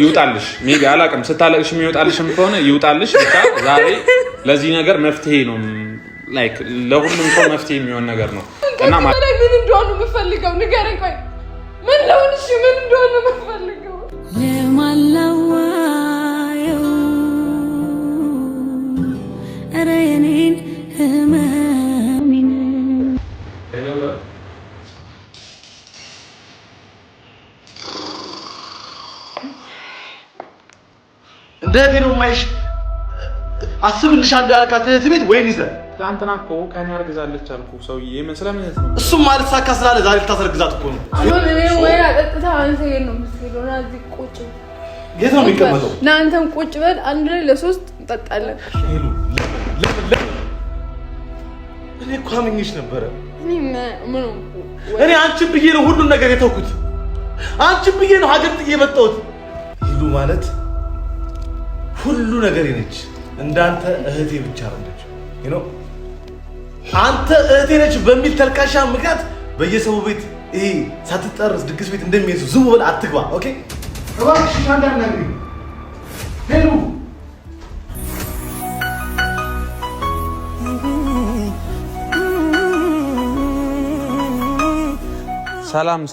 ይውጣልሽ ሜቢ አላውቅም ስታለቅሽ የሚወጣልሽም ከሆነ ይውጣልሽ ብቻ ዛሬ ለዚህ ነገር መፍትሄ ነው ላይክ ለሁሉም ሰው መፍትሄ የሚሆን ነገር ነው እና ማለት ምን እንደሆነ የምፈልገው ንገረኝ ቆይ ምን ለውንሽ ምን እንደሆነ የምፈልገው ለማላዋየው አረየኔን ህመሚን እንደዚህ ነው ማይሽ አስብልሽ አንድ አልካት ቤት ወይን ይዘ ትናንትና እኮ ከኔ አርግዛለች አልኩ ሰውዬ መስለምነት ነው እሱም ማለት ሳካ ስላለ ዛሬ ልታሰርግዛት እኮ ነው ወይ አጥታ አንተ ነው መስሎና እዚህ ቁጭ የት ነው የሚቀመጠው እናንተም ቁጭ በል አንድ ላይ ለሶስት እንጠጣለን እኔ እኮ አምኜሽ ነበረ እኔ አንቺን ብዬ ነው ሁሉን ነገር የተውኩት አንቺን ብዬ ነው ሀገር ጥዬ የመጣሁት ይሉ ማለት ሁሉ ነገር ነች እንዳንተ እህቴ ብቻ አይደለች you አንተ እህቴ ነች በሚል ተልካሻ ምክንያት በየሰው ቤት ይሄ ሳትጠርስ ድግስ ቤት እንደሚይዙ ዝም ብለህ አትግባ ኦኬ እባክሽ አንዳንድ ነገር ሄሉ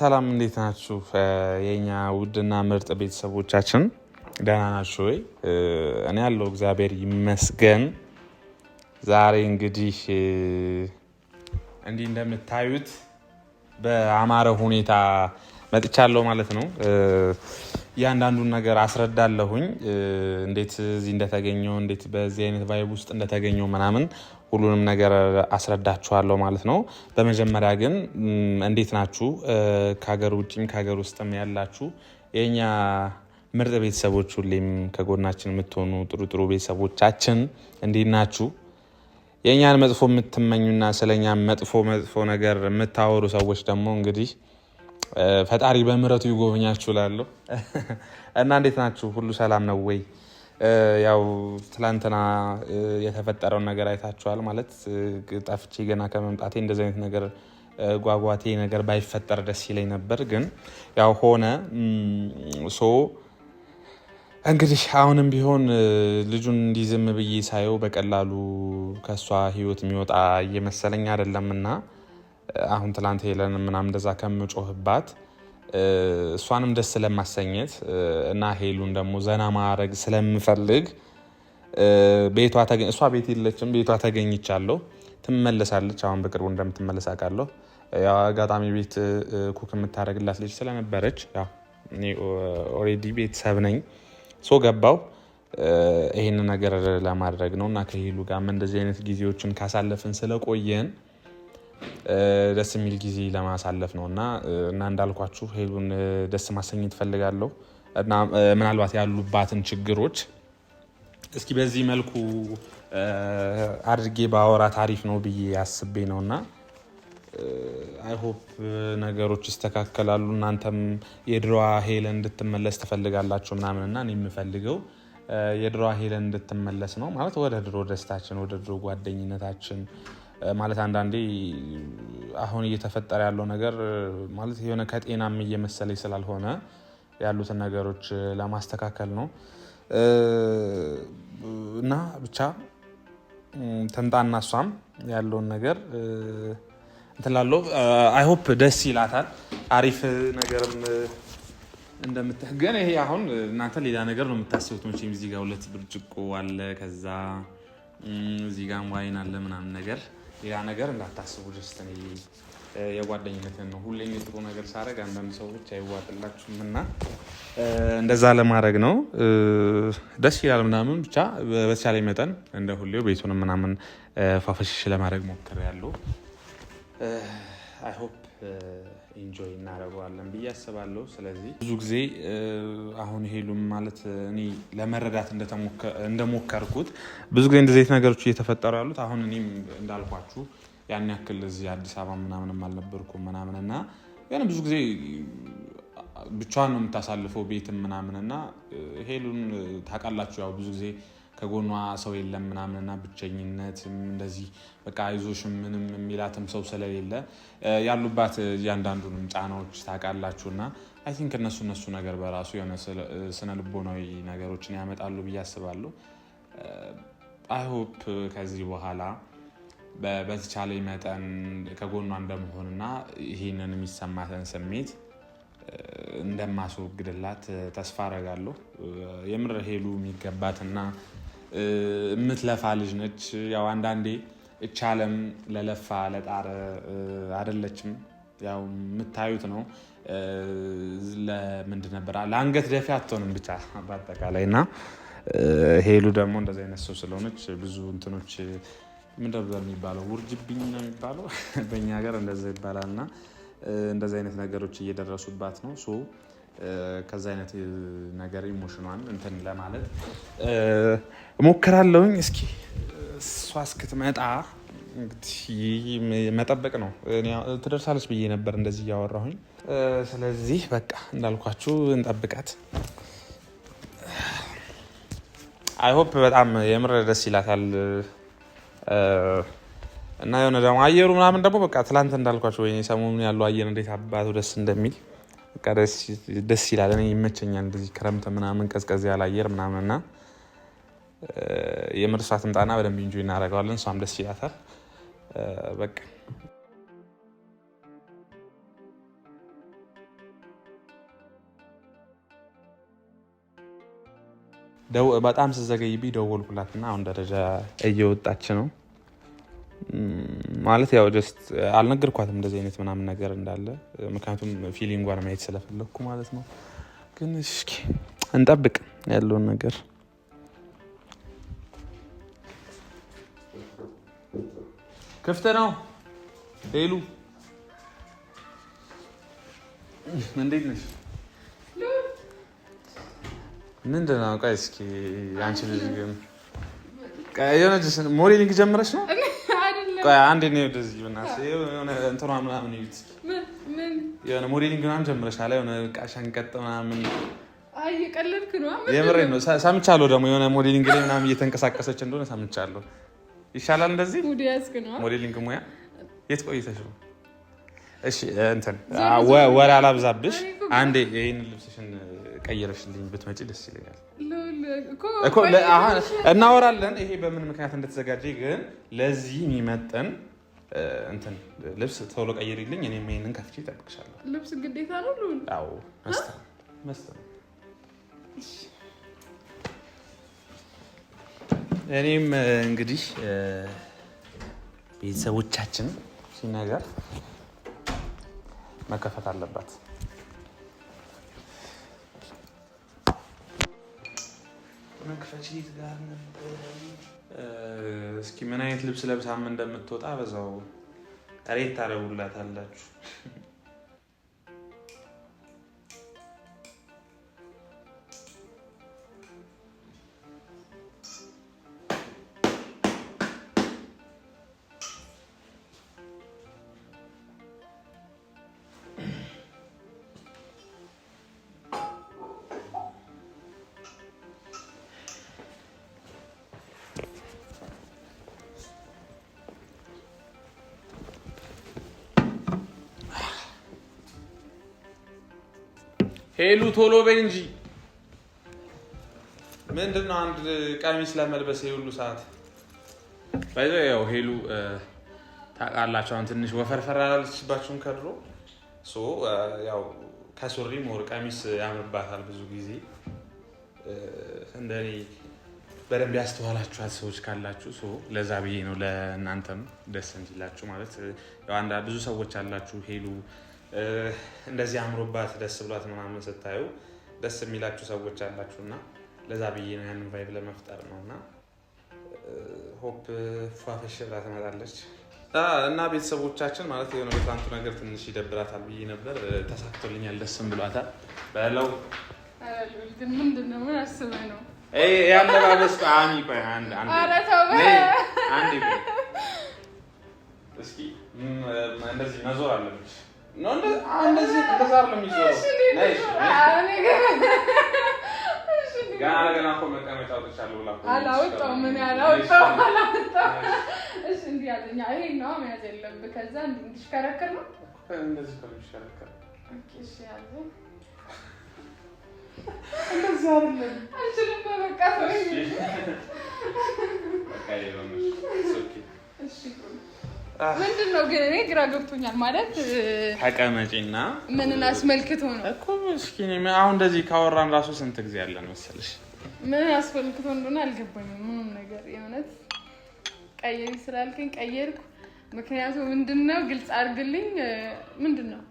ሰላም እንዴት ናችሁ የኛ ውድና ምርጥ ቤተሰቦቻችን ደህና ናችሁ ወይ እኔ ያለው እግዚአብሔር ይመስገን ዛሬ እንግዲህ እንዲህ እንደምታዩት በአማረ ሁኔታ መጥቻለሁ ማለት ነው ያንዳንዱን ነገር አስረዳለሁኝ እንዴት እዚህ እንደተገኘው እንዴት በዚህ አይነት ቫይብ ውስጥ እንደተገኘው ምናምን ሁሉንም ነገር አስረዳችኋለሁ ማለት ነው በመጀመሪያ ግን እንዴት ናችሁ ከሀገር ውጭም ከሀገር ውስጥም ያላችሁ የኛ ምርጥ ቤተሰቦች ሁሌም ከጎናችን የምትሆኑ ጥሩ ቤተሰቦቻችን እንዴት ናችሁ የኛን መጥፎ የምትመኙና ስለኛ መጥፎ ነገር የምታወሩ ሰዎች ደግሞ እንግዲህ ፈጣሪ በምህረቱ ይጎብኛችሁ እላለሁ እና እንዴት ናችሁ ሁሉ ሰላም ነው ወይ ያው ትላንትና የተፈጠረውን ነገር አይታችኋል ማለት ጠፍቼ ገና ከመምጣቴ እንደዚህ አይነት ነገር ጓጓቴ ነገር ባይፈጠር ደስ ይለኝ ነበር ግን ያው ሆነ ሶ እንግዲህ አሁንም ቢሆን ልጁን እንዲዝም ብዬ ሳየው በቀላሉ ከሷ ህይወት የሚወጣ እየመሰለኝ አይደለምና አሁን ትላንት ሄለን ምናምን እንደዛ ከምጮህባት እሷንም ደስ ለማሰኘት እና ሄሉን ደግሞ ዘና ማድረግ ስለምፈልግ ቤቷ እሷ ቤት የለችም ቤቷ ተገኝቻለሁ ትመለሳለች አሁን በቅርቡ እንደምትመለስ አውቃለሁ ያው አጋጣሚ ቤት ኩክ የምታደርግላት ልጅ ስለነበረች ያው እኔ ኦሬዲ ቤተሰብ ነኝ ሶ ገባው ይሄን ነገር ለማድረግ ነውና ከሄሉ ጋር እንደዚህ አይነት ጊዜዎችን ካሳለፍን ስለቆየን ደስ የሚል ጊዜ ለማሳለፍ ነውና እንዳልኳችሁ ሄሉን ደስ ማሰኘት ፈልጋለሁ እና ምናልባት ያሉባትን ችግሮች እስኪ በዚህ መልኩ አድርጌ ባወራ ታሪፍ ነው ብዬ አስቤ ነውና አይ ሆፕ ነገሮች ይስተካከላሉ እናንተም የድሮዋ ሄለን እንድትመለስ ትፈልጋላችሁ ምናምንና እኔ የምፈልገው የድሮዋ ሄለን እንድትመለስ ነው ማለት ወደ ድሮ ደስታችን ወደ ድሮ ጓደኝነታችን ማለት አንዳንዴ አሁን እየተፈጠረ ያለው ነገር ማለት የሆነ ከጤናም እየመሰለኝ ስላልሆነ ያሉትን ነገሮች ለማስተካከል ነው እና ብቻ ተምጣና እሷም ያለውን ነገር እንትላለው አይ ሆፕ ደስ ይላታል አሪፍ ነገርም እንደምትገን ይሄ አሁን እናንተ ሌላ ነገር ነው የምታስቡት መቼም እዚህ ጋር ሁለት ብርጭቆ አለ ከዛ እዚህ ጋር ዋይን አለ ምናምን ነገር ሌላ ነገር እንዳታስቡ just እኔ የጓደኝነትን ነው ሁሌም ጥሩ ነገር ሳረግ አንዳንድ ሰዎች አይዋጥላችሁምና እንደዛ ለማድረግ ነው ደስ ይላል ምናምን ብቻ በተቻለ መጠን እንደ ሁሌው ቤቱን ምናምን ፋፈሽሽ ለማድረግ ሞክሬያለሁ I hope enjoy እናደርገዋለን ብዬ አስባለሁ ስለዚህ ብዙ ጊዜ አሁን ሄሉም ማለት እኔ ለመረዳት እንደሞከርኩት ብዙ ጊዜ እንደዚህ ነገሮች እየተፈጠሩ ያሉት አሁን እኔም እንዳልኳችሁ ያን ያክል እዚህ አዲስ አበባ ምናምንም አልነበርኩም ምናምንና ያን ብዙ ጊዜ ብቻዋን ነው የምታሳልፈው ቤትም ምናምንና ሄሉን ታውቃላችሁ ያው ብዙ ጊዜ ከጎኗ ሰው የለም ምናምንና ብቸኝነት እንደዚህ በቃ አይዞሽ ምንም የሚላትም ሰው ስለሌለ ያሉባት እያንዳንዱንም ጫናዎች ታውቃላችሁና አይ ቲንክ እነሱ ነገር በራሱ የሆነ ስነ ልቦናዊ ነገሮችን ያመጣሉ ብዬ አስባለሁ። አይ ሆፕ ከዚህ በኋላ በተቻለ መጠን ከጎኗ እንደመሆንና ይህንን የሚሰማትን ስሜት እንደማስወግድላት ተስፋ አደርጋለሁ። የምር ሄሉ የሚገባትና የምትለፋ ልጅ ነች። ያው አንዳንዴ እች ዓለም ለለፋ ለጣረ አይደለችም። ያው የምታዩት ነው። ለምንድን ነበር ለአንገት ደፊ አትሆንም ብቻ በአጠቃላይ እና ሄሉ ደግሞ እንደዚህ አይነት ሰው ስለሆነች ብዙ እንትኖች ምንድን ነበር የሚባለው ውርጅብኝ ነው የሚባለው በእኛ ሀገር እንደዛ ይባላል እና እንደዚህ አይነት ነገሮች እየደረሱባት ነው። ከዛ አይነት ነገር ኢሞሽኗን እንትን ለማለት እሞክራለሁኝ። እስኪ እሷ እስክትመጣ እንግዲህ መጠበቅ ነው። ትደርሳለች ብዬ ነበር እንደዚህ እያወራሁኝ። ስለዚህ በቃ እንዳልኳችሁ እንጠብቃት። አይ ሆፕ በጣም የምር ደስ ይላታል እና የሆነ ደግሞ አየሩ ምናምን ደግሞ በቃ ትላንት እንዳልኳችሁ ወይ ሰሞኑን ያለው አየር እንዴት አባቱ ደስ እንደሚል በቃ ደስ ይላል። እኔ ይመቸኛል እንደዚህ ክረምት ምናምን ቀዝቀዝ ያለ አየር ምናምን እና የምር እሷ ትምጣና በደንብ ኢንጆይ እናደርገዋለን። እሷም ደስ ይላታል። በቃ በጣም ስዘገይብኝ ደወልኩላትና አሁን ደረጃ እየወጣች ነው ማለት ያው ጀስት አልነገርኳትም እንደዚህ አይነት ምናምን ነገር እንዳለ፣ ምክንያቱም ፊሊንጓን ማየት ስለፈለኩ ማለት ነው። ግን እስኪ እንጠብቅ ያለውን ነገር። ክፍት ነው ሄሉ፣ እንዴት ነሽ? ምንድን ነው? ቆይ እስኪ አንቺ ልጅ ግን የሆነ ሞዴሊንግ ጀምረሽ ነው? ቆይ አንዴ ነው ወደዚህ ብናስ የሆነ እንትኗ ምናምን ይዩት። የሆነ ሞዴሊንግ ምናምን ጀምረሻል። የሆነ ቃሻንቀጥ ምናምን እየቀለድክ ነው? የምሬን ነው። ሰምቻለሁ ደግሞ የሆነ ሞዴሊንግ ላይ ምናምን እየተንቀሳቀሰች እንደሆነ ሰምቻለሁ። ይሻላል እንደዚህ ሞዴሊንግ ሙያ። የት ቆይተሽ ነው? እሺ እንትን ወሬ አላብዛብሽ። አንዴ ይሄን ልብስሽን ቀይረሽልኝ ብትመጪ ደስ ይለኛል እኮ እናወራለን። ይሄ በምን ምክንያት እንደተዘጋጀ ግን ለዚህ የሚመጥን እንትን ልብስ ቶሎ ቀይሪልኝ። እኔም ይሄንን ከፍቼ እጠብቅሻለሁ። ልብስ ግዴታ ነው? አዎ መስተ እኔም እንግዲህ ቤተሰቦቻችን ሲነገር መከፈት አለባት። እስኪ ምን አይነት ልብስ ለብሳም እንደምትወጣ በዛው ሬት ታደርጉላታላችሁ። ሄሉ ቶሎ በይ እንጂ ምንድነው አንድ ቀሚስ ለመልበስ የሁሉ ሰዓት ባይዘው። ያው ሄሉ ታውቃላችሁ አሁን ትንሽ ወፈርፈር አላለችባችሁም ከድሮ። ያው ከሱሪ ሞር ቀሚስ ያምርባታል ብዙ ጊዜ። እንደኔ በደንብ ያስተዋላችኋት ሰዎች ካላችሁ ለዛ ብዬ ነው ለእናንተም ደስ እንዲላችሁ ማለት። ያው ብዙ ሰዎች አላችሁ ሄሉ እንደዚህ አምሮባት ደስ ብሏት ምናምን ስታዩ ደስ የሚላችሁ ሰዎች አላችሁና ለዛ ብዬ ነው ያንን ቫይብ ለመፍጠር ነውና ሆፕ ፏፈሽ ብላ ትመጣለች እና ቤተሰቦቻችን ማለት የሆነ በትናንቱ ነገር ትንሽ ይደብራታል ብዬ ነበር። ተሳክቶልኛል፣ ደስም ብሏታል። በለው ግን ምንድነው? ምን አስበህ ነው? ያለባበስ አሚ ቆይ አንድ እስኪ እንደዚህ መዞር አለብሽ ነው እንደዚህ እንደዛ ነው የሚዞረው። ገና እኮ መቀመጫ አውጥቻለሁ ብላ አላወጣሁም ምን አላወጣሁም። እሺ እንዲህ ያለኛ ይሄ ነው መያዝ የለብህ። ከዛ እንዲሽከረከር ነው እንደዚህ ከሚሽከረከር እሺ ያዘው እንደዚህ አይደለም አልችልም። በቃ ተወኝ። በቃ ይሆንሽ እሺ ምንድን ነው ግን እኔ ግራ ገብቶኛል። ማለት ተቀመጪና ምንን አስመልክቶ ነው እኮ ምስኪን አሁን እንደዚህ ካወራን ራሱ ስንት ጊዜ ያለን መሰለሽ? ምን አስፈልክቶ እንደሆነ አልገባኝም። ምንም ነገር የእውነት ቀየሪ ስላልከኝ ቀየርኩ። ምክንያቱ ምንድነው ግልጽ አድርግልኝ። ምንድነው?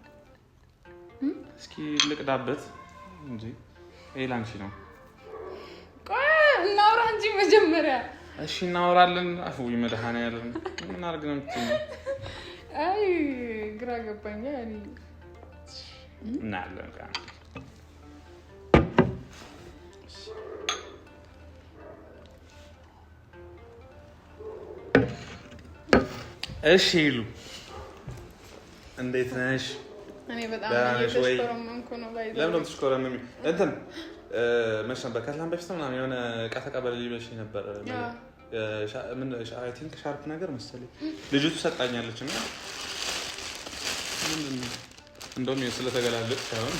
እስኪ ልቅዳበት እንጂ ኤላንቺ ነው። ቆይ እናውራ እንጂ መጀመሪያ። እሺ እናወራለን። አፉይ መድኃኒዓለም ምን አድርግ ነው የምትይኝ? አይ ግራ ገባኝ። ያኔ እናያለን። እሺ ይሉ እንዴት ነሽ? እኔ በጣም እየተሽኮረመምኩ ነው። ለምን ትሽኮረመሚ? እንትን መች ነበር ከትላንት በፊት ምናምን የሆነ እቃ ተቀበል ሊበልሽ ነበር። አይ ቲንክ ሻርፕ ነገር መሰለኝ ልጅቱ ሰጣኛለች እና ምንድን ነው እንደውም ስለተገላለጥ ሳይሆን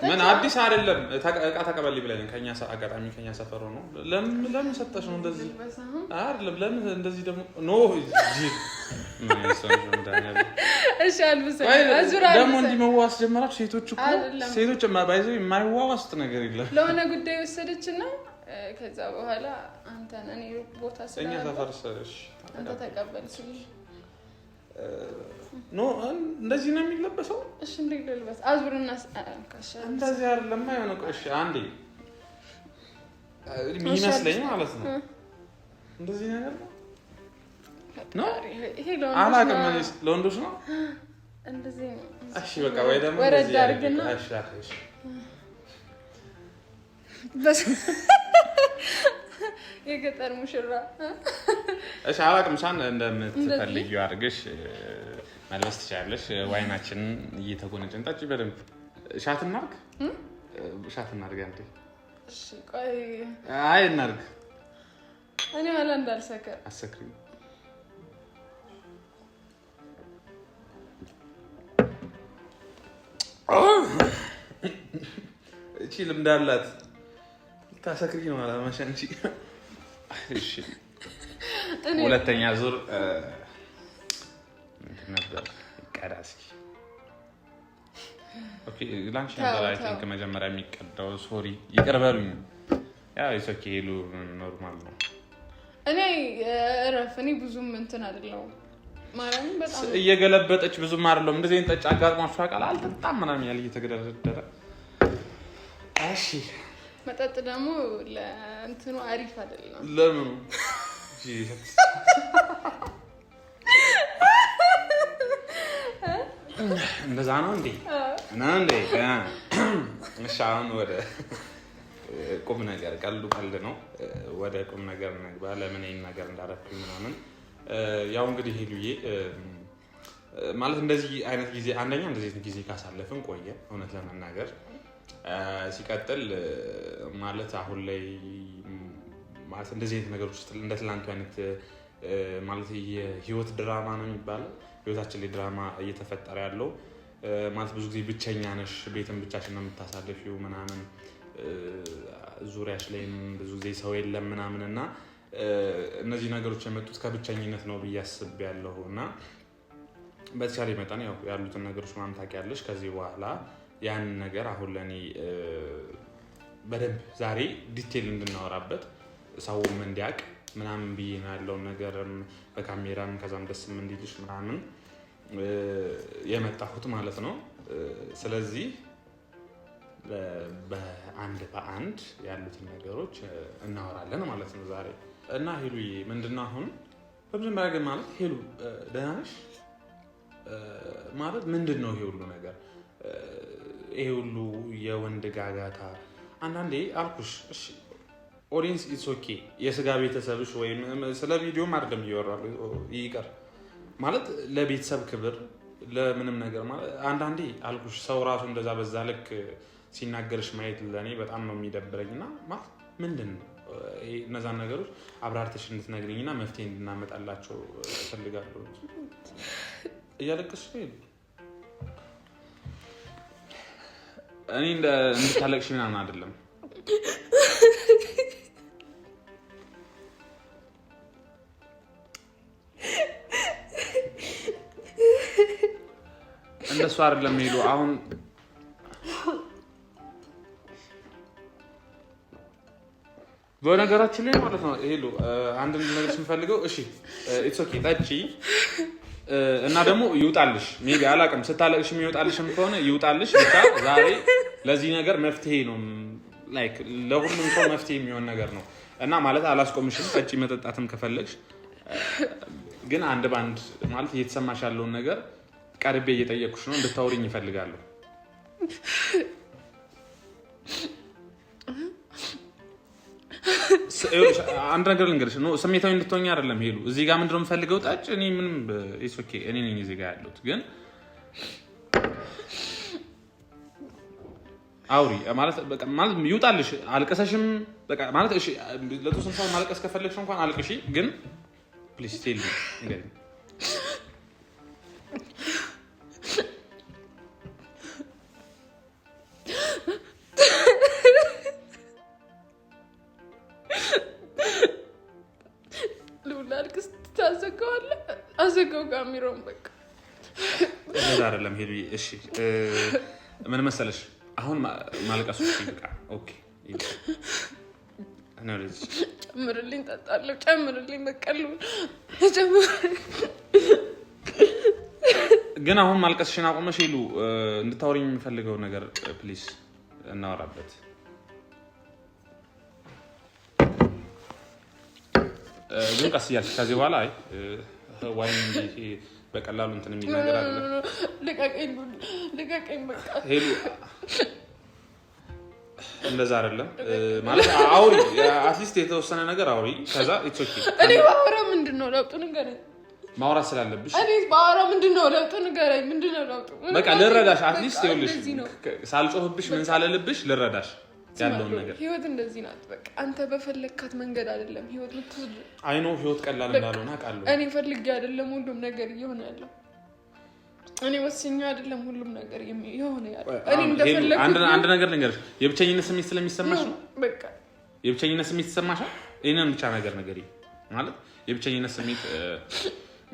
ምን አዲስ አይደለም። እቃ ተቀበል ብለኝ ከኛ አጋጣሚ ከኛ ሰፈሩ ነው። ለምን ሰጠሽ ነው እንደዚህ? አይደለም ለምን እንደዚህ ደግሞ ኖ እሺ አልብሰኝ ደግሞ እንዲህ መዋስ ጀመራችሁ ሴቶች እኮ ሴቶች ባይዘው የማይዋዋስጥ ነገር የለም። ለሆነ ጉዳይ ወሰደችና ከዛ በኋላ አንተን እኔ ቦታ ስለኛ ተፈርሰሽ አንተ ተቀበል ሲል ኖ እንደዚህ ነው የሚለበሰው። እሺ እንዴ ልልበስ? አዙርና ካሻ እንደዚህ አይደለም አይሆነ። እሺ አንዴ የሚመስለኝ ማለት ነው እንደዚህ ነገር ነው። ይሄ ለወንዶች ነው እንደዚህ ነው። እሺ በቃ ወይ ደግሞ ወረድ አድርግና እሺ የገጠር ሙሽራ እሺ አላውቅም። ሳን እንደምትፈልጊው አድርገሽ መልበስ ትችያለሽ። ዋይናችንን እየተጎነጨን ጠጪ በደንብ። ሻት እናድርግ አንዴ። እሺ ቆይ አይ እናድርግ። እኔ ማለ እንዳልሰከር አሰክሪ። እቺ ልምድ አላት። ታሰክሪ ነው ማለት ማሻንቺ። እሺ ሁለተኛ ዙር ነበር ቀዳሲ። ኦኬ ላንቺ ነበር አይ ቲንክ መጀመሪያ የሚቀዳው። ሶሪ ይቅር በሉኝ። ያው እሱ ሄሉ ኖርማል ነው። እኔ እረፍ። እኔ ብዙም እንትን አይደለም ማለት በጣም እየገለበጠች ብዙም አይደለም። እንደዚህ አይነት ጠጭ አጋጥሟችሁ ያውቃል? አልጠጣም ምናምን ያለ እየተገደረደረ። እሺ መጠጥ ደግሞ ለእንትኑ አሪፍ አይደለም። ለምን እንደዛ ነው እንዴ? እሺ አሁን ወደ ቁም ነገር፣ ቀልዱ ቀልድ ነው። ወደ ቁም ነገር እንግባ። ለምን ይሄን ነገር እንዳደረኩኝ ምናምን። ያው እንግዲህ ሄሉዬ ማለት እንደዚህ አይነት ጊዜ አንደኛ እንደዚህ አይነት ጊዜ ካሳለፍን ቆየ እውነት ለመናገር። ሲቀጥል ማለት አሁን ላይ ማለት እንደዚህ አይነት ነገሮች እንደ ትላንቱ አይነት ማለት የህይወት ድራማ ነው የሚባለው። ህይወታችን ላይ ድራማ እየተፈጠረ ያለው ማለት ብዙ ጊዜ ብቸኛ ነሽ፣ ቤትን ብቻሽን ነው የምታሳልፊው ምናምን፣ ዙሪያሽ ላይም ብዙ ጊዜ ሰው የለም ምናምን እና እነዚህ ነገሮች የመጡት ከብቸኝነት ነው ብዬ አስቤያለሁ። እና በተቻለ መጠን ያው ያሉትን ነገሮች ምናምን ታውቂያለሽ። ከዚህ በኋላ ያንን ነገር አሁን ለእኔ በደንብ ዛሬ ዲቴል እንድናወራበት ሰውም እንዲያውቅ ምናምን ብዬ ነው ያለውን ነገርም በካሜራም ከዛም ደስም እንዲልሽ ምናምን የመጣሁት ማለት ነው። ስለዚህ በአንድ ያሉትን ነገሮች እናወራለን ማለት ነው ዛሬ። እና ሄሉዬ ምንድነው አሁን በመጀመሪያ ግን ማለት ሄሉ ደህና ነሽ ማለት ምንድን ነው ይሄ ሁሉ ነገር? ይሄ ሁሉ የወንድ ጋጋታ አንዳንዴ አልኩሽ። እሺ ኦዲየንስ ኢትስ ኦኬ፣ የስጋ ቤተሰብሽ ወይም ስለ ቪዲዮም አይደለም እያወራሉ ይቀር ማለት ለቤተሰብ ክብር ለምንም ነገር ማለት አንዳንዴ አልኩሽ ሰው ራሱ እንደዛ በዛ ልክ ሲናገርሽ ማየት ለኔ በጣም ነው የሚደብረኝና ማለት ምንድነው እነዛን ነገሮች አብራርተሽ እንድትነግሪኝና መፍትሄ እንድናመጣላቸው ፈልጋለሁ። እያለቀስሽ ነው እኔ እንድታለቅሽ ምናምን አይደለም እንደሱ አይደለም ሄሉ አሁን በነገራችን ላይ ማለት ነው ሄሉ አንድ ነገር ስንፈልገው እሺ ኢትስ ኦኬ ታቺ እና ደግሞ ይውጣልሽ ሜቢ አላቅም ስታለቅሽ የሚወጣልሽም ከሆነ ይውጣልሽ ብቻ ዛሬ ለዚህ ነገር መፍትሄ ነው ላይክ ለሁሉም ሰው መፍትሄ የሚሆን ነገር ነው እና ማለት አላስቆምሽም ጠጪ መጠጣትም ከፈለግሽ ግን አንድ ባንድ ማለት እየተሰማሽ ያለውን ነገር ቀርቤ እየጠየቅኩሽ ነው እንድታወሪኝ ይፈልጋለሁ አንድ ነገር ልንገርሽ ነው ስሜታዊ እንድትሆኚ አይደለም ሄሉ እዚህ ጋር ምንድነው የምፈልገው ጣጭ እኔ ምንም ኢትስ ኦኬ እኔ ነኝ እዚህ ጋር ያለሁት ግን አውሪ ማለት በቃ ማለት ይውጣልሽ አልቀሰሽም በቃ ማለት እሺ ለተወሰነ ሰው ማልቀስ ከፈለግሽ እንኳን አልቅሺ ግን ፕሊዝ ቴል ሚ እንግዲህ አዘጋው ካሜራውን በቃ እንደዛ አይደለም ሄዱ እሺ ምን መሰለሽ አሁን ማልቀሱ ይበቃ ኦኬ እኔ ለዚህ ጨምርልኝ ጠጣለሁ ጨምርልኝ በቀሉ ግን አሁን ማልቀስሽን አቆመሽ ሄሉ እንድታወሪኝ የምፈልገው ነገር ፕሊዝ እናወራበት ግን ቀስ እያልሽ ከዚህ በኋላ አይ ዋይን እንጂ በቀላሉ እንትን የሚል ነገር አይደለም ልቀቀኝ በቃ ሄሉ እንደዛ አይደለም ማለት አውሪ አትሊስት የተወሰነ ነገር አውሪ ከዛ ኢትስ ኦኬ እኔ ባወራ ምንድነው ለውጡ ንገረኝ ማውራት ስላለብሽ እኔ ባወራ ምንድነው ለውጡ ንገረኝ ምንድነው ለውጡ በቃ ልረዳሽ አትሊስት ይኸውልሽ ሳልጮህብሽ ምን ሳልልብሽ ልረዳሽ ያለው ነገር ህይወት እንደዚህ ናት በቃ አንተ በፈለካት መንገድ አይደለም ህይወት ምትወድ አይኖ ህይወት ቀላል እንዳልሆነ አውቃለሁ እኔ ፈልጌ አይደለም ሁሉም ነገር እየሆነ ያለው እኔ ወስኜ አይደለም ሁሉም ነገር እየሆነ ያለው እኔ እንደፈለኩ አንድ ነገር ልንገርሽ የብቸኝነት ስሜት ስለሚሰማሽ ነው በቃ የብቸኝነት ስሜት ይሰማሻል እኔን ብቻ ነገር ማለት የብቸኝነት ስሜት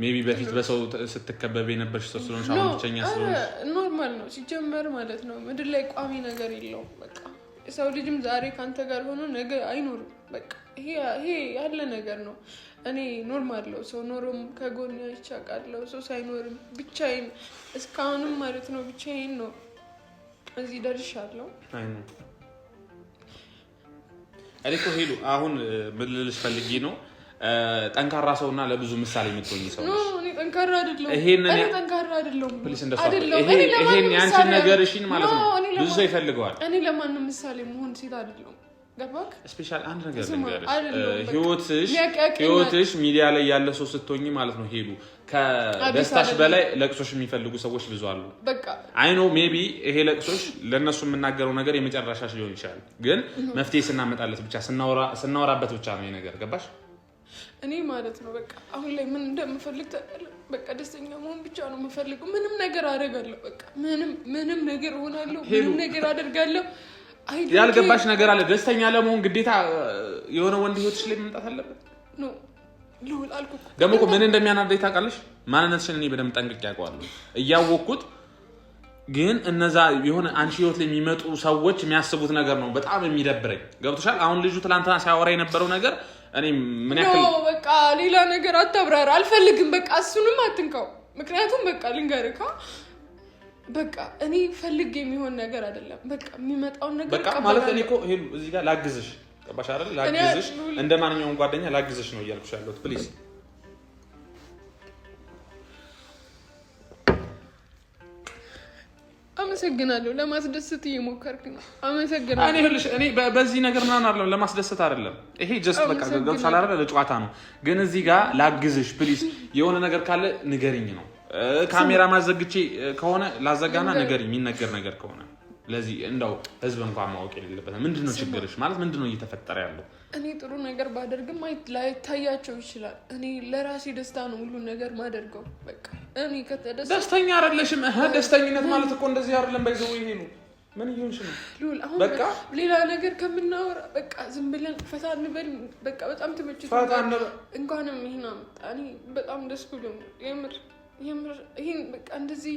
ሜቢ በፊት በሰው ስትከበብ የነበርሽ ሰው ስለሆንሽ አሁን ብቸኛ ስለሆንሽ ኖርማል ነው ሲጀመር ማለት ነው ምድር ላይ ቋሚ ነገር የለውም በቃ ሰው ልጅም ዛሬ ካንተ ጋር ሆኖ ነገ አይኖርም በቃ ይሄ ያለ ነገር ነው እኔ ኖርማል ነው ሰው ኖሮም ከጎን ያቻቃለው ሰው ሳይኖርም ብቻዬን እስካሁንም ማለት ነው ብቻዬን ነው እዚህ ደርሻለሁ አይኑ አለኮ ሄሉ አሁን ምን ልልሽ ፈልጌ ነው ጠንካራ ሰውና ለብዙ ምሳሌ የምትሆኚ ሰው ነሽ እኔ ጠንካራ አይደለም እኔ ጠንካራ አይደለም ፕሊስ እንደሷ ይሄን ያንቺ ነገርሽን ማለት ነው ብዙ ሰው ይፈልገዋል እኔ ለማንም ምሳሌ መሆን ሲል አይደለም ገባክ ስፔሻል አንድ ነገር ልንገርሽ ህይወትሽ ሚዲያ ላይ ያለ ሰው ስትሆኚ ማለት ነው ሄሉ ከደስታሽ በላይ ለቅሶሽ የሚፈልጉ ሰዎች ብዙ አሉ በቃ አይ ኖ ሜቢ ይሄ ለቅሶሽ ለነሱ የምናገረው ነገር የመጨረሻሽ ሊሆን ይችላል ግን መፍትሄ ስናመጣለት ብቻ ስናወራበት ብቻ ነው ይሄ ነገር ገባሽ እኔ ማለት ነው በቃ አሁን ላይ ምን እንደምፈልግ ታውቃለህ በቃ ደስተኛ መሆን ብቻ ነው የምፈልገው ምንም ነገር አደርጋለሁ በቃ ምንም ነገር ሆናለሁ ምንም ነገር አደርጋለሁ ያልገባሽ ነገር አለ ደስተኛ ለመሆን ግዴታ የሆነ ወንድ ህይወትሽ ላይ መምጣት አለበት ነው ልውል አልኩ ደግሞ እኮ ምን እንደሚያናደኝ ታውቃለሽ ማንነትሽን እኔ በደንብ ጠንቅቄ አውቀዋለሁ እያወቅኩት ግን እነዛ የሆነ አንቺ ህይወት ላይ የሚመጡ ሰዎች የሚያስቡት ነገር ነው በጣም የሚደብረኝ ገብቶሻል አሁን ልጁ ትላንትና ሲያወራ የነበረው ነገር እኔ ምን ያክል ነው በቃ ሌላ ነገር አታብራራ አልፈልግም በቃ እሱንም አትንካው ምክንያቱም በቃ ልንገርካ በቃ እኔ ፈልጌ የሚሆን ነገር አይደለም በቃ የሚመጣው ነገር በቃ ማለት እኔ እኮ ሄሉ እዚህ ጋር ላግዝሽ ገባሽ አይደል ላግዝሽ እንደማንኛውም ጓደኛ ላግዝሽ ነው እያልኩሽ ያለሁት ፕሊዝ አመሰግናለሁ ለማስደሰት እየሞከርክ ነው አመሰግናለሁ እኔ በዚህ ነገር ምናምን አይደለም ለማስደሰት አይደለም ይሄ ጀስት በቃ ገብቶሻል አይደል ለጨዋታ ነው ግን እዚህ ጋር ላግዝሽ ፕሊዝ የሆነ ነገር ካለ ንገሪኝ ነው ካሜራ ማዘግቼ ከሆነ ላዘጋና ንገሪኝ የሚነገር ነገር ከሆነ ለዚህ እንደው ህዝብ እንኳን ማወቅ የሌለበት ምንድነው ችግርሽ ማለት ምንድነው እየተፈጠረ ያለው? እኔ ጥሩ ነገር ባደርግም ላይታያቸው ይችላል። እኔ ለራሴ ደስታ ነው ሁሉ ነገር ማደርገው። በቃ እኔ ከተደሰተ ደስተኛ አይደለሽም። ደስተኝነት ማለት እኮ እንደዚህ አይደለም። ባይዘው ይሄ ነው። ምን ይሆንሽ ነው? አሁን በቃ ሌላ ነገር ከምናወራ በቃ ዝም ብለን ፈታ እንበል። በቃ በጣም ተመችቶኛል። እንኳንም ይሄን አመጣ። እኔ በጣም ደስ ብሎኛል። የምር ይሄን በቃ እንደዚህ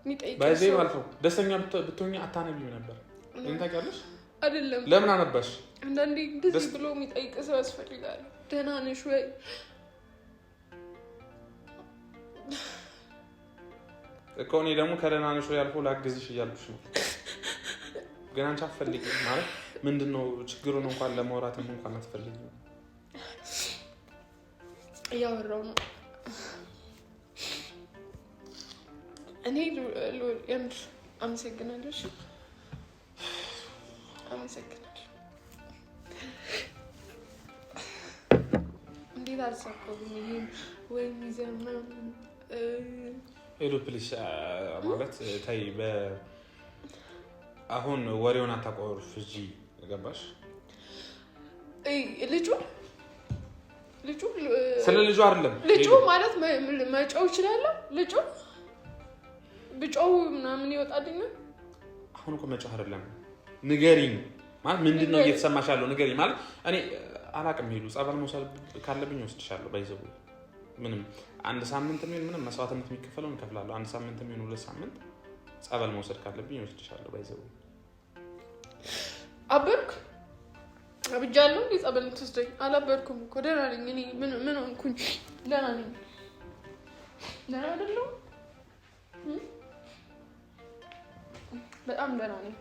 የሚጠይቅ ባይዘይ ማለት ነው። ደስተኛ ብትሆኚ አታነቢም ነበር። ምን ታውቂያለሽ? አይደለም ለምን አነባሽ? አንዳንዴ እንደዚህ ብሎ የሚጠይቅ ሰው ያስፈልጋል። ደህና ነሽ ወይ? እኮ እኔ ደግሞ ከደህና ነሽ ወይ ያልኩህ ላግዝሽ እያልኩሽ ነው። ግን አንቺ አትፈልጊም ማለት ምንድነው ችግሩን እንኳን ለማውራትም እንኳን አትፈልጊም። እያወራሁ ነው እኔ የምር አመሰግናለሁ። እንዴት አልሳቀውም? ይሄን ወይም ይዘህ ምናምን ሄሎ ፕሊስ ማለት ታይ አሁን ወሬውን አታቆርፍ እንጂ ገባሽ? ልጁ ስለ ልጁ አይደለም። ልጁ ማለት መጫው ይችላል። ልጁ ብጫው ምናምን ይወጣልኛል። አሁን እኮ መጫው አይደለም። ንገሪኝ ማለት ምንድነው እየተሰማሽ ያለው? ንገሪኝ ማለት እኔ አላቅም። ሄሉ ጸበል መውሰድ ካለብኝ ወስድሻለሁ። ባይዘው ምንም አንድ ሳምንት ምንም መስዋዕትነት የሚከፈለው እንከፍላለሁ። አንድ ሳምንት 2 ሳምንት ጸበል መውሰድ ካለብኝ ወስድሻለሁ። ባይዘው አበርኩ አብጃለሁ። ጸበል ትወስደኝ? አላበርኩም እኮ ደህና ነኝ። እኔ ምን ሆንኩኝ? ደህና ነኝ። ደህና አይደለሁ? በጣም ደህና ነኝ።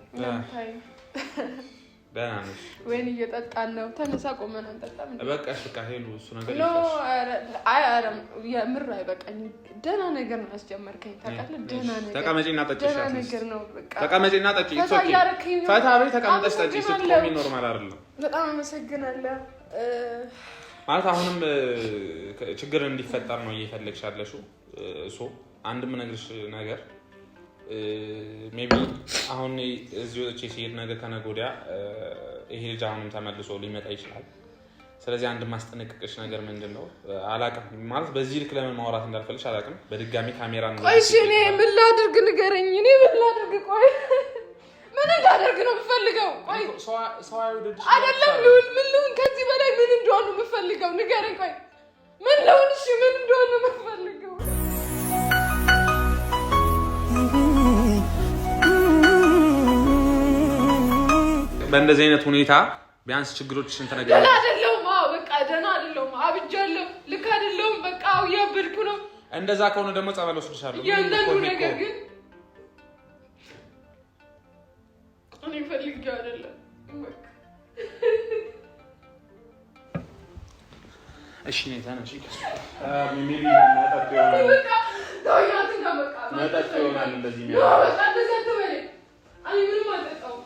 ደህና ነሽ? ወይን እየጠጣን ነው። ተነሳ ቆመን አንጠጣም? በቃሽ በቃ ሄሉ እሱ ነገር የምር አይበቃኝም። ደህና ነገር ነው ያስጀመርከኝ ታውቃለህ። ደህና ነገር ተቀመጪና ጠጪ። ደህና ነገር ነው በቃ ተቀመጪና ጠጪ። ፈታ በይ ተቀመጠሽ ጠጪ። ስትቆሚ ኖርማል አይደለም። በጣም አመሰግናለሁ። ማለት አሁንም ችግር እንዲፈጠር ነው እየፈለግሽ ያለሽው። አንድም ነግርሽ ነገር ሜቢ አሁን እዚህ ወጥቼ ሲሄድ ነገር ከነገ ወዲያ ይሄ ልጅ አሁንም ተመልሶ ሊመጣ ይችላል። ስለዚህ አንድ ማስጠነቅቅሽ ነገር ምንድነው አላውቅም ማለት በዚህ ልክ ለምን ማውራት እንዳልፈልሽ አላውቅም። በድጋሚ ካሜራ ነው። ቆይ እሺ እኔ ምን ላድርግ ንገረኝ። እኔ ምን ላድርግ? ቆይ ምን እንዳደርግ ነው የምፈልገው? ቆይ ሰው አይወደድሽ አይደለም ልሁን ምን ልሁን? ከዚህ በላይ ምን እንደሆነ ነው የምፈልገው? ንገረኝ። ቆይ ምን ልሁን? እሺ ምን እንደሆነ ነው የምፈልገው? በእንደዚህ አይነት ሁኔታ ቢያንስ ችግሮችሽን ተነግረኝ። ደህና አይደለሁም። በቃ ደህና አይደለሁም። አብጃለሁ። ልክ አይደለሁም። በቃ እያበድኩ ነው። እንደዛ ከሆነ ደግሞ ጸበል ወስድሻለሁ። ያንዳንዱ ነገር ግን እኔ ፈልጌው አይደለም። እሺ ነኝ ተነሽ። ሚሚ መጠጥ ይሆናል እንደዚህ ነው። በቃ እንደዚህ አትበለኝ። እኔ ምንም አልጠጣሁም።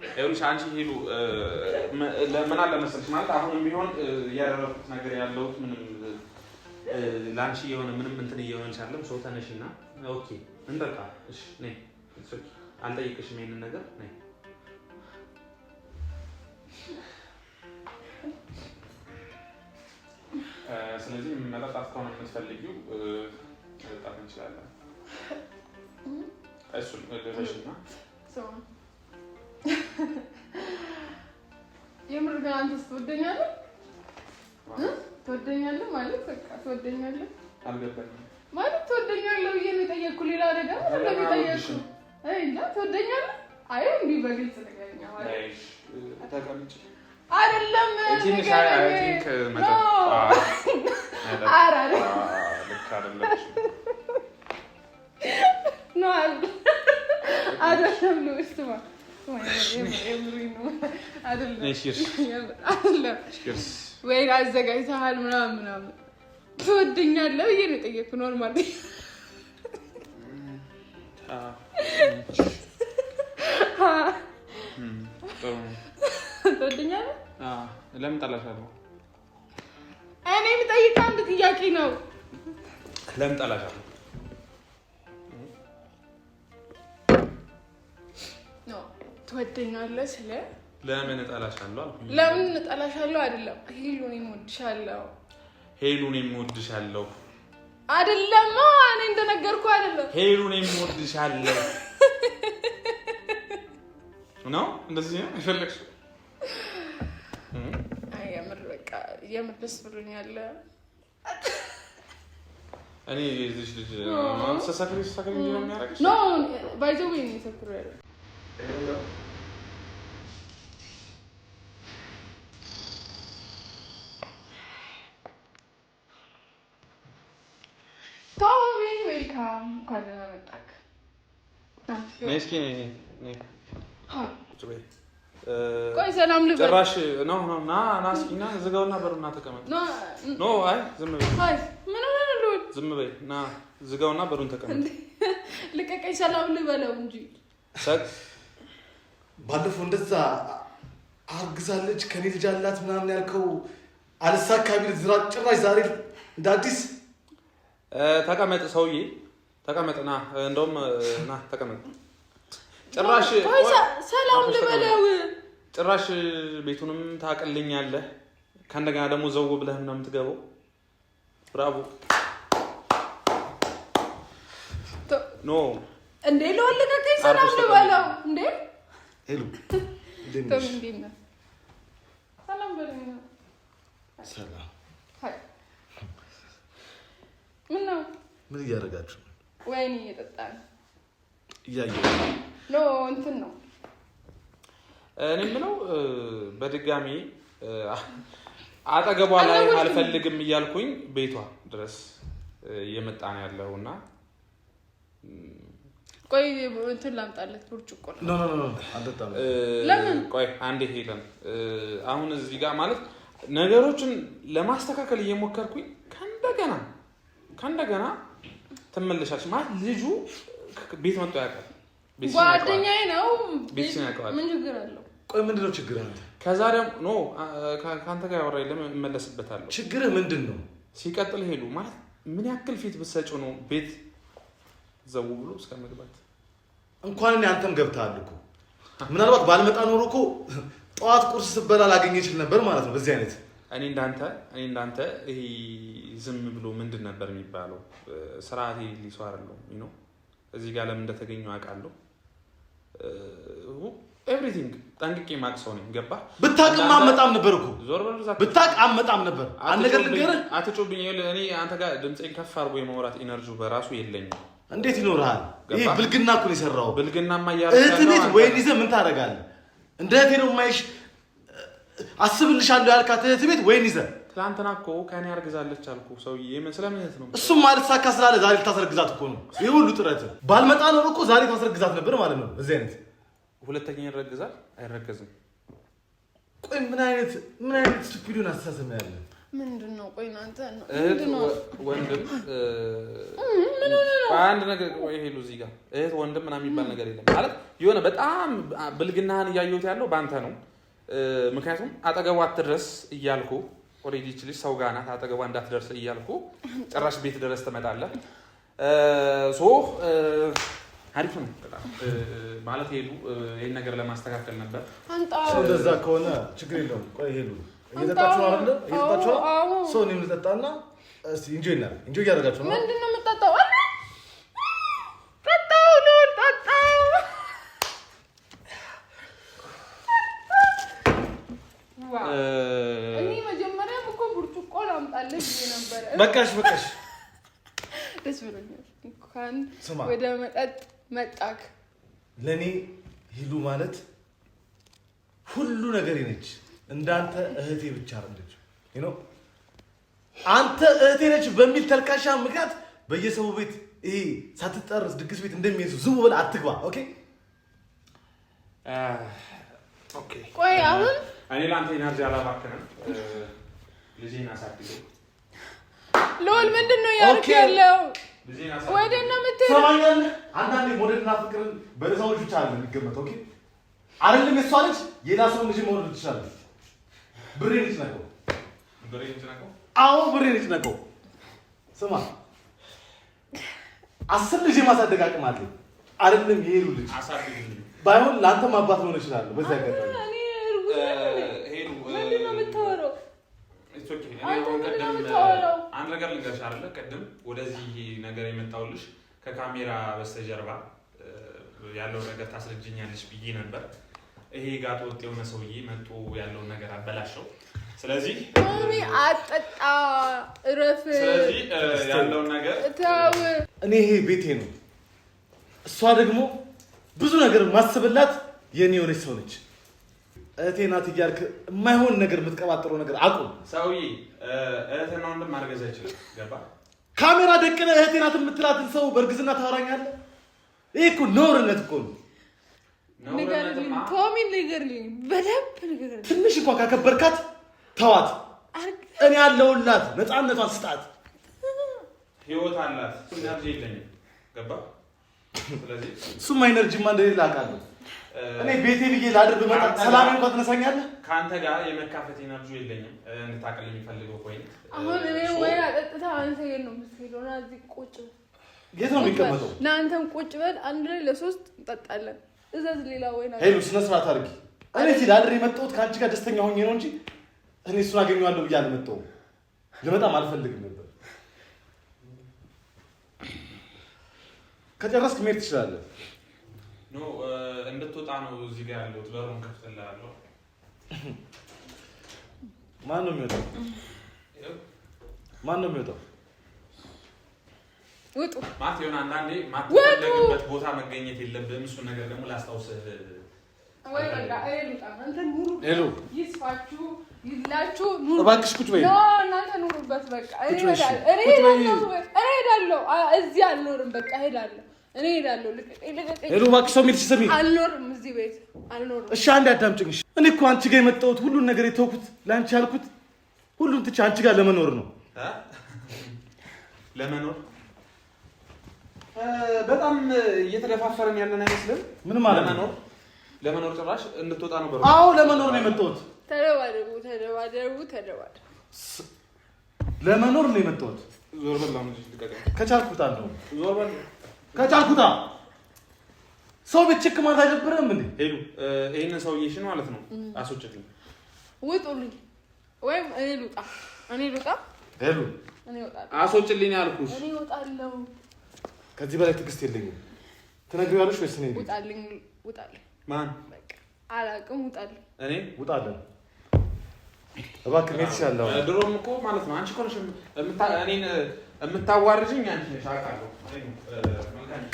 ይኸውልሽ አንቺ ሄሉ ምን አለ መሰለሽ ማለት አሁንም ቢሆን ያደረኩት ነገር ያለውት ምንም ላንቺ የሆነ ምንም እንትን እየሆነች አይደለም። ሰው ተነሽና ኦኬ እንጠጣ። እሺ ነይ። አልጠይቅሽም ይሄንን ነገር ነይ። ስለዚህ መጠጣት ከሆነ የምትፈልጊው መጠጣት እንችላለን። እሱን ደረሽና የምር ግን አንተስ ትወደኛለህ? ትወደኛለህ ማለት በቃ ትወደኛለህ አልገባኝም ማለት ትወደኛለህ ብዬ ነው የጠየኩህ። ሌላ ነገር አይደለም የጠየኩህ። እንጃ ትወደኛለህ? አይ እንዲህ በግልጽ ንገረኝ ማለት ተቀምጪ አይደለም ትንሽ አይ ቲንክ መጠጥ ልክ አይደለሽ ነው አይደለም ነው እስማ ወይ አዘጋጅተሃል ምናምን ትወደኛለህ ብዬ ነው የጠየኩህ። ኖርማል ትወደኛለህ? ለምን ጠላሻለሁ? እኔ የምጠይቅህ አንድ ጥያቄ ነው። ለምን ጠላሻለሁ? ትወደኛለህ ስለ ለምን እጠላሻለሁ አልኩኝ። ለምን እጠላሻለሁ አይደለም ሄሉን እወድሻለሁ። ሄሉን እወድሻለሁ አይደለም እኔ እንደነገርኩ አይደለም ሄሉን እወድሻለሁ ነው እንደዚህ ነው ይፈልክሽ አይ የምር በቃ የምር ደስ ብሎኛል። እኔ እዚህ ልጅ ሰሰክሪ እንዴ ነው የሚያደርግሽ? ኖ ባይ ዘ ዌይ ነው ሰክሩ ያለ ታውሪ ዌልካም ካለና መጣክ ነስኪ ነይ ቆይ ሰላም ልበል። ጭራሽ ነው ና እስኪና ዝጋውና በሩና ተቀመጥ። ኖ አይ ዝም በይ። አይ ምን ሆነ ነው? ዝም በይ ና ዝጋውና በሩን ተቀመጥ። ልቀቀኝ ሰላም ልበለው እንጂ ባለፈው እንደዛ አርግዛለች ከኔ ልጅ አላት ምናምን ያልከው አልሳካቢ ዝራት ጭራሽ ዛሬ እንደ አዲስ ተቀመጥ ሰውዬ ተቀመጥ ና እንደውም ና ተቀመጥ። ጭራሽ ሰላም ልበለው ጭራሽ ቤቱንም ታቀልኛለህ ከእንደገና ደግሞ ዘው ብለህ ምናምን የምትገባው ብራቮ ኖ እንዴ ልወልቀኝ ሰላም ልበለው እንዴ ሄሉ እንዴ ሰላም በለኝ ሰላም ሃይ ምን እያደረጋችሁ ወይኔ እየጠጣን እያየሁ ኖ እንትን ነው እኔ ምነው በድጋሚ አጠገቧ ላይ አልፈልግም እያልኩኝ ቤቷ ድረስ እየመጣ ነው ያለውና ቆይ እንትን ላምጣለት ብርጭቆ ኖ አልጠጣም። ለምን ቆይ አንዴ ሄለን አሁን እዚህ ጋር ማለት ነገሮችን ለማስተካከል እየሞከርኩኝ ከእንደገና ትመለሻለሽ ማለት ልጁ ቤት መጥቶ ያውቃል ጓደኛዬ ነው ቤትሽን ያውቃል ምን ችግር አለው ቆይ ምንድነው ችግር አንተ ከዛሬም ኖ ካንተ ጋር ያወራኝ ለምን እመለስበታለሁ ችግር ምንድነው ሲቀጥል ሄሉ ማለት ምን ያክል ፊት ብትሰጪው ነው ቤት ዘው ብሎ እስከመግባት እንኳን እኔ አንተም ገብተሃል እኮ ምናልባት ባልመጣ ኖሮ እኮ ጠዋት ቁርስ ስበላ ላገኘ ይችል ነበር ማለት ነው በዚህ አይነት እኔ እንዳንተ ይሄ ዝም ብሎ ምንድን ነበር የሚባለው ስርዓቴ ሊሰው አይደለም ነው እዚህ ጋር ለምን እንደተገኘው አውቃለሁ ኤቭሪቲንግ ጠንቅቄ ማቅሰው ነኝ ገባ ብታቅም አመጣም ነበር እኮ ዞር በል ዛክ ብታቅ አመጣም ነበር አንድ ነገር ልንገርህ አትጮብኝ እኔ አንተ ጋር ድምጼን ከፍ አድርጎ የማውራት ኢነርጂው በራሱ የለኝም እንዴት ይኖርሃል ይሄ ብልግና እኮ ነው የሰራው ብልግናማ ያያለው እህትነት ወይን ይዘህ ምን ታደርጋለህ እንደ እህቴ ነው የማይሽ አስብልሻለሁ ያልካት እህት ቤት ወይን ይዘህ ትላንትና እኮ ከኔ አርግዛለች አልኩ ሰውዬ ስለምንት ነው እሱም ማለት ሳካ ስላለ ዛሬ ልታሰርግዛት እኮ ነው ይሄ ሁሉ ጥረት ባልመጣ ነው እኮ ዛሬ ታሰርግዛት ነበር ማለት ነው እዚህ አይነት ሁለተኛ ይረግዛል አይረገዝም ቆይ ምን አይነት ስቱፒዱን አስተሳሰብ ነው ያለው ምንድነው ቆይ እናንተ ነው ምንድነው ወንድም ምን ሆነ ነው አንድ ነገር ቆይ ሄሉ እዚህ ጋር እህት ወንድም ምናምን የሚባል ነገር የለም ማለት የሆነ በጣም ብልግናህን እያየሁት ያለው ባንተ ነው ምክንያቱም አጠገቧ አትድረስ እያልኩ ኦሬዲ ችልሽ ሰው ጋር ናት አጠገቧ እንዳትደርስ እያልኩ ጭራሽ ቤት ድረስ ትመጣለህ ሶ አሪፍ ነው በጣም ማለት ሄሉ ይሄን ነገር ለማስተካከል ነበር አንጣው እንደዛ ከሆነ ችግር የለውም ቆይ ሄሉ እየጠጣችሁ አይደል እየጠጣችሁ ሶ እኔም ልጠጣና እስቲ ኢንጆይ ያደርጋችሁ ነው ምንድነው የምትጠጣው አለ ጠጣው ሎል ጠጣው ዋው እኔ መጀመሪያም እኮ ብርጭቆ ላምጣልህ ነበር በቃሽ ደስ ብሎኛል እንኳን ወደ መጠጥ መጣክ ለኔ ሂሉ ማለት ሁሉ ነገር ነች እንዳንተ እህቴ ብቻ አይደለች አንተ እህቴ ነች በሚል ተልካሻ ምክንያት በየሰው ቤት ይሄ ሳትጠርስ ድግስ ቤት እንደሚይዙ ዝም ብለህ አትግባ ኦኬ ቆይ አሁን እኔ ላንተ ኢነርጂ አላባከንም ልጄን አሳድገው ሎል ምንድነው ያለው ወደና ምትል ሰማኛል አንዳንዴ ሞዴልና ፍቅርን በሰዎች ብቻ አይደለም የሚገመተው ኦኬ አይደለም የሷ ልጅ የላ ሰው ልጅ መውለድ ትችላለች ብሬን ይችላል አዎ ብሬን ይችላል ስማ 10 ልጅ ማሳደግ አቅም አለኝ አይደለም የሄሉ ልጅ ባይሆን ለአንተም አባት መሆን ይችላል። በዛ አጋጣሚ አንድ ነገር ልንገርሽ አይደለ? ቅድም ወደዚህ ነገር የመጣሁልሽ ከካሜራ በስተጀርባ ያለው ነገር ታስረጅኛለሽ ብዬ ነበር። ይሄ ጋር ወጥ የሆነ ሰውዬ መጥቶ ያለውን ነገር አበላሸው። ስለዚህ አጠጣ እረፍ። ስለዚህ ያለውን ነገር ተው። እኔ ይሄ ቤቴ ነው። እሷ ደግሞ ብዙ ነገር ማስብላት የኔ የሆነች ሰው ነች። እህቴ ናት እያልክ የማይሆን ነገር የምትቀባጥረው ነገር አቁም። ሰውዬ እህትና ወንድም ማርገዝ አይችልም። ገባ? ካሜራ ደቅነ እህቴ ናት የምትላትን ሰው በእርግዝና ታወራኛለህ? ይሄ እኮ ነውርነት እኮ ነው። ቶሚን ንገርልኝ፣ በደንብ ንገርልኝ። ትንሽ እንኳን ካከበርካት ተዋት። እኔ ያለሁላት ነፃነቷን ስጣት። ህይወት አላት። ኢነርጂ የለኝም። ገባ? ስለዚህ እሱማ ኢነርጂማ እንደሌለ አውቃለሁ። እኔ ቤቴ ብዬ ላድር ብመጣ ሰላም እንኳን ትነሳኛለህ? ከአንተ ጋር የመካፈት ኢነርጂ የለኝም። እንድታቀል የሚፈልገው ፖይንት አሁን እኔ ወይ አጠጥታ አንተ የት ነው የምትሄደው? ና እዚህ ቁጭ የት ነው የሚቀመጠው? ና አንተም ቁጭ በል። አንድ ላይ ለሶስት እንጠጣለን። እዛዝ ሌላ ወይ ና ሄሉ ስነ ስርዓት አድርጊ። እኔ እዚህ ላድር የመጣሁት ከአንቺ ጋር ደስተኛ ሆኜ ነው እንጂ እኔ እሱን አገኘዋለሁ ብዬ አልመጣሁም። ልመጣም አልፈልግም ነበር። ከጨረስክ መሄድ ትችላለህ። ኖ እንድትወጣ ነው እዚህ ጋር ያለሁት። በሩን ከፍተልሃለሁ። ማን ነው የሚወጣው? ማን ነው የሚወጣው? ውጡ ማለት የሆነ አንዳንዴ ማትፈልግበት ቦታ መገኘት የለብህም። እሱን ነገር ደግሞ ላስታውስህ። ወይ በቃ አንተ ኑሩ። ሄሎ ይስፋችሁ ይላችሁ ኑሩ። እባክሽ ቁጭ በይ። ኖ እናንተ ኑሩበት። በቃ እኔ ሄዳለሁ። እዚህ አልኖርም። በቃ ሄዳለሁ። እኔ ሄዳለሁ። ሄሎ እባክሽ ሰው የሚልሽ ስሚ። አልኖርም፣ እዚህ ቤት አልኖርም። እሺ አንዴ አዳምጪኝ። እኔ እኮ አንቺ ጋር የመጣሁት ሁሉን ነገር የተውኩት ለአንቺ ያልኩት ሁሉን ትቼ አንቺ ጋር ለመኖር ነው። ለመኖር በጣም እየተደፋፈረን ያለን አይመስልም? ምን ማለት ነው? ለመኖር ጭራሽ እንድትወጣ ነው። አዎ ለመኖር ነው የመጣሁት። ተደባደቡ። ለመኖር ነው የመጣሁት። ዞር በል አሁን ልቀቀኝ። ከቻልኩት አለው። ዞር በል ከቻልኩታ። ሰው ቤት ችክ ማለት አይደብርም እንዴ? ሄሉ ይሄንን ሰውዬሽን ማለት ነው አስወጭልኝ። ውጡልኝ ወይም እኔ ልውጣ። ሄሉ እኔ እወጣለሁ። አስወጭልኝ ያልኩሽ። እኔ እወጣለሁ። ከዚህ በላይ ትዕግስት የለኝም። ትነግሪዋለሽ ወይስ እኔ? ውጣልኝ። ማን? በቃ አላውቅም። ውጣልኝ። እኔ ውጣለሁ። እባክህ ቤት ይሻላል። ድሮም እኮ ማለት ነው አንቺ እኮ ነሽ እኔን የምታዋርጂኝ አንቺ ነሽ አውቃለሁ።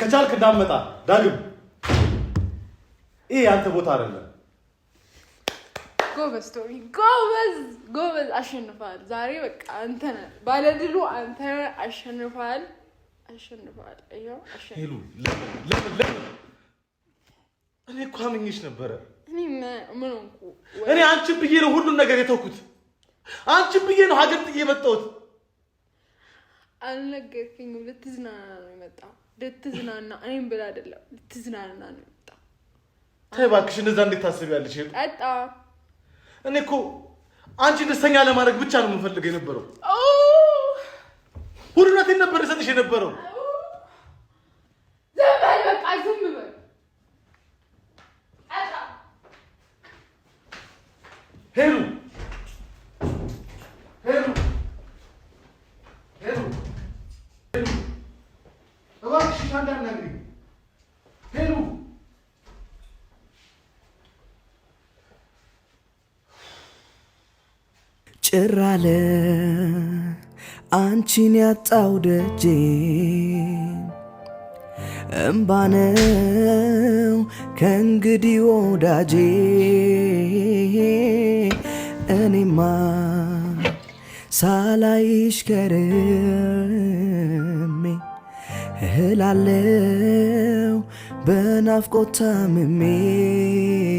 ከቻልክ እንዳመጣ ዳግም ይሄ አንተ ቦታ አይደለም። ጎበዝ ቶሚ፣ ጎበዝ አሸንፈሃል። ዛሬ በቃ አንተ ነህ ባለድሉ። አንተ አሸንፈሃል። አይው ሄሉ ለምን እኔ እኮ አምኜሽ ነበረ። እኔ አንቺን ብዬ ነው ሁሉን ነገር የተውኩት። አንቺን ብዬ ነው ሀገር ጥዬ የመጣሁት። አልነገርከኝም። ልትዝናና ነው የመጣው። ልትዝናና እኔም ብላ አይደለም፣ ልትዝናና ነው የመጣው። ተይ እባክሽ፣ እንደዛ እንዴት ታስቢያለሽ? ጠጣ። እኔ እኮ አንቺ ደስተኛ ለማድረግ ብቻ ነው የምፈልገው የነበረው። ሁሉነቴን ነበር ልሰጥሽ የነበረው። ዝም በል በቃ ዝም በል። ሄሉ እባክሽ እንዳትነግሪኝ ሄሉ። ጭር አለ አንቺን ያጣው ደጄ፣ እምባ ነው ከእንግዲህ ወዳጄ። እኔማ ሳላይሽ ከርሜ እህላለው በናፍቆት ታምሜ